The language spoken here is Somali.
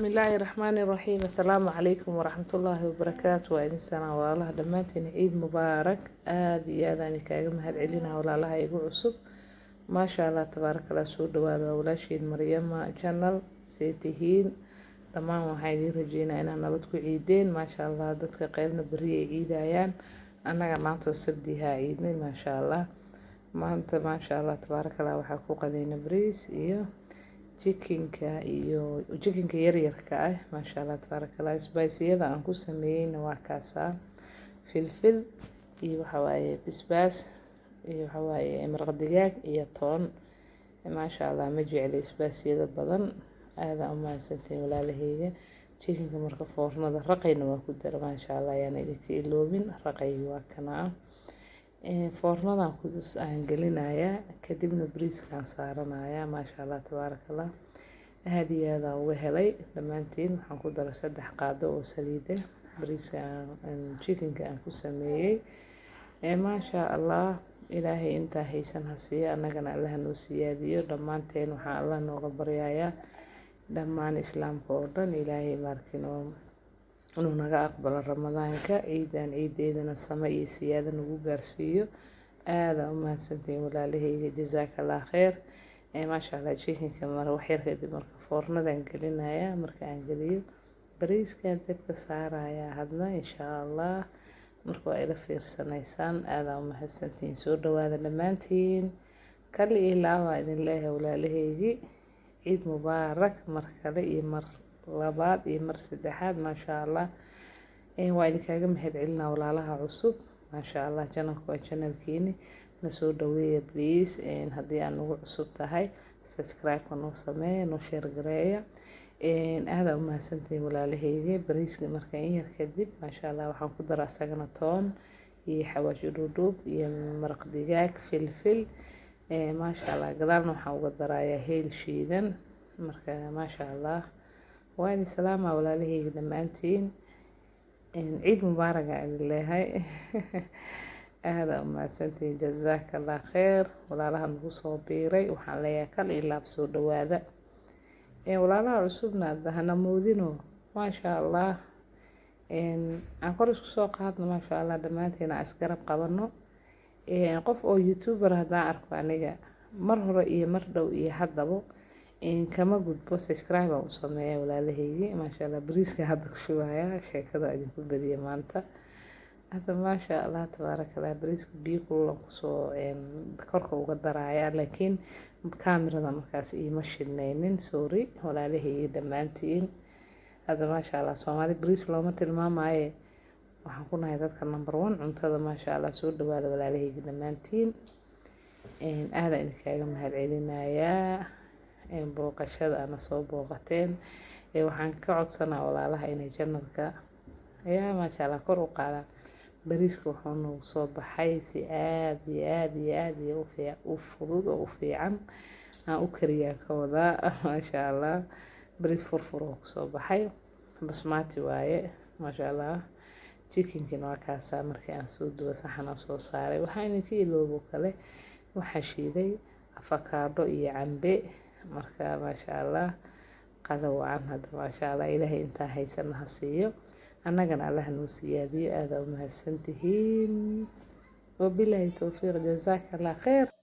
الله الرحمن الرحيم. السلام عليكم ورحمة الله وبركاته. وإن سنة والله دمانتين عيد مبارك. آدي آذاني كاقم هالعلينا ولا لها يقول عصب. ما شاء الله تبارك الله سود وهذا ولاشين مريم channel سيتهين تمام. وحيدي رجينا إن أنا بدكو عيدين ما شاء الله دتك قيبنا برية عيد عيان أنا معناتو سبديها عيدني ما شاء الله maanta maasha allah tabaaraka allah waxaa ku qadayna bariis iyo jikinka yaryarka ah maasha allah tabaaraka allah. isbaysiyada aan ku sameeyeyna waa kaasaa filfil iyo waxa waaye basbaas iyo waxa waaye maraq digaag iyo toon. maasha allah ma jecli isbaasiyada badan aada u mahadsantiin walaalahayga. jikinka marka foornada raqayna waa ku dara maasha allah ayaan idinka iloobin. raqayga waa kanaa foornadan kudus aan gelinayaa kadibna bariiskaan saaranayaa maasha allah tabaaraka allah. aad iyo aad aan uga helay dhammaantiin. waxaan ku daray 3 qaado oo saliida bariiska jikinka aan ku sameeyey maasha allah. ilaahay intaa haysan ha siiyo annagana allah noo siyaadiyo dhammaanteen. waxaan allah nooga baryayaa dhammaan islaamka oo dhan ilaahay markino inuu naga aqbalo ramadaanka ciidan ciideedana sama iyo siyaada nagu gaarsiiyo. aada u mahadsantiin walaalahayga jazaakallah kheer maasha allah. jikinka mar wax yar kadib marka foornadan gelinaya marka aan geliyo bariiskan dabka saaraya hadna insha allah marka waa ila fiirsanaysaan. aada u mahadsantiin soo dhawaada dhammaantiin. kali ilaa idin leeyahay walaalahaygi ciid mubaarak mar kale iyo mar labaad iyo mar saddexaad maasha allah. waa idinkaaga mahadcelinaa walaalaha cusub maasha allah. channelka waa channelkiini na soo dhaweeya please. haddii aan ugu cusub tahay subscribe noo sameeya noo share gareeya. aada u mahadsantiin walaalahayga. bariiska marka in yar kadib maasha allah waxaan ku daraa isagana toon iyo xawaash dhuudhuub iyo maraq digaag filfil maasha allah. gadaalna waxaan uga darayaa heel shiidan marka maasha allah. وأنا سلامة ولا له دمانتين. عيد مبارك على الله. هذا أم سنتين جزاك الله خير ولا لها نقصه بيري وحاليا كل إلا بسود وهذا ولا لها عصبنا دهنا مودينه ما شاء الله. أنقرش سوق هذا ما شاء الله دمانتين أسكرب قبرنا قف أو يوتيوبر هذا أعرف عنيجا مرة رأي مرة وإيه حدبو kama gudbo subscribe u sameeyo walaalahaygi maasha allah. bariiska hadda ku shubaaya sheekada idinku badiya maanta hadda maasha allah tabaaraka allah. bariiska biyo kulul ku soo korka uga daraaya laakiin kaamirada markaas iima shidnaynin sorry walaalahaygi dhammaantiin. hadda maasha allah Soomaali bariis looma tilmaamayo waxaan ku nahay dadka number 1 cuntada maasha allah. soo dhawaada walaalahaygi dhammaantiin. aada idinkaaga mahadcelinayaa booqashada ana soo booqateen. waxaan ka codsanaa walaalaha inay channelka maasha allah kor u qaadaan. bariiska wuxuu nagu soo baxay si aad iyo u fudud oo u fiican aan u kariyaa ka wadaa maasha allah. bariis furfur oo ku soo baxay basmati waaye maasha allah. jikinkina waa kaasaa markii aan soo dubo saxan aan soo saaray. waxaan idinka iloobo kale waxaa shiiday afakaadho iyo cambe marka maasha allah. qada wacan hadda maasha allah. ilaahay intaa haysan ha siiyo annagana allah noo siyaadiyo. aada u mahadsantihiin wabilaahi towfiiq jazaakallah kheer.